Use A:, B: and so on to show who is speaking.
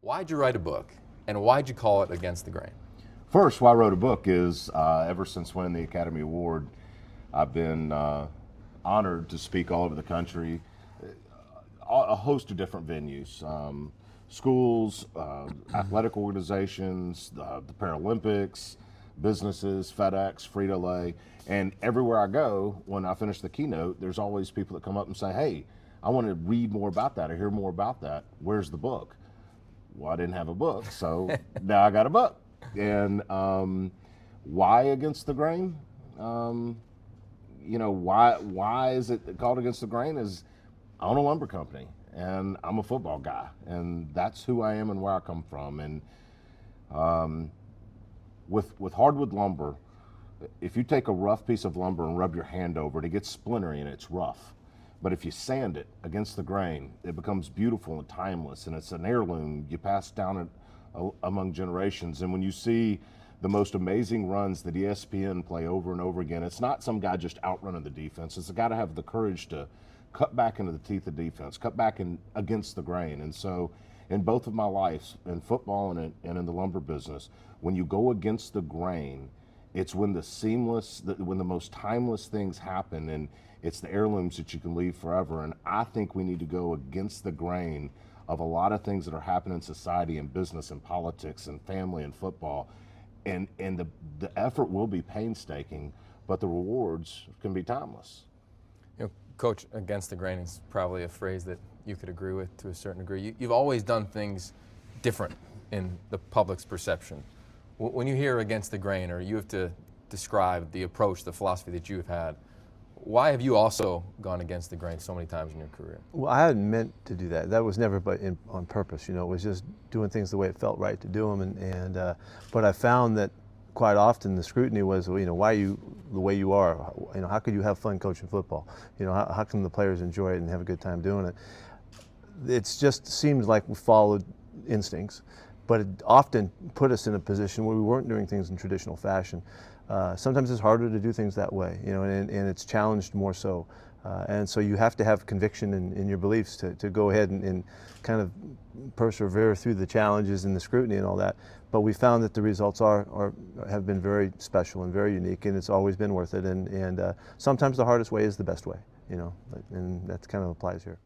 A: Why'd you write a book, and why'd you call it Against the Grain?
B: First, why I wrote a book is ever since winning the Academy Award, I've been honored to speak all over the country, a host of different venues, schools, athletic organizations, the Paralympics, businesses, FedEx, Frito-Lay, and everywhere I go, when I finish the keynote, there's always people that come up and say, "Hey, I want to read more about that or hear more about that. Where's the book?" Well, I didn't have a book, so now I got a book. And why Against the Grain? Why is it called Against the Grain? Is I own a lumber company, and I'm a football guy, and that's who I am and where I come from. And with hardwood lumber, if you take a rough piece of lumber and rub your hand over it, it gets splintery and it's rough. But if you sand it against the grain, it becomes beautiful and timeless, and it's an heirloom you pass down among generations. And when you see the most amazing runs that ESPN play over and over again, it's not some guy just outrunning the defense. It's a guy to have the courage to cut back into the teeth of defense, cut back against the grain. And so in both of my lives, in football and in the lumber business, when you go against the grain, it's when when the most timeless things happen, and it's the heirlooms that you can leave forever. And I think we need to go against the grain of a lot of things that are happening in society and business and politics and family and football. And the effort will be painstaking, but the rewards can be timeless.
A: Coach, against the grain is probably a phrase that you could agree with to a certain degree. You've always done things different in the public's perception. When you hear against the grain, or you have to describe the approach, the philosophy that you have had, why have you also gone against the grain so many times in your career?
C: Well, I hadn't meant to do that. That was never on purpose. It was just doing things the way it felt right to do them. But I found that quite often the scrutiny was, why are you the way you are? How could you have fun coaching football? How can the players enjoy it and have a good time doing it? It just seemed like we followed instincts, but it often put us in a position where we weren't doing things in traditional fashion. Sometimes it's harder to do things that way, and it's challenged more so. And so you have to have conviction in your beliefs to go ahead and kind of persevere through the challenges and the scrutiny and all that. But we found that the results have been very special and very unique, and it's always been worth it. And sometimes the hardest way is the best way, and that kind of applies here.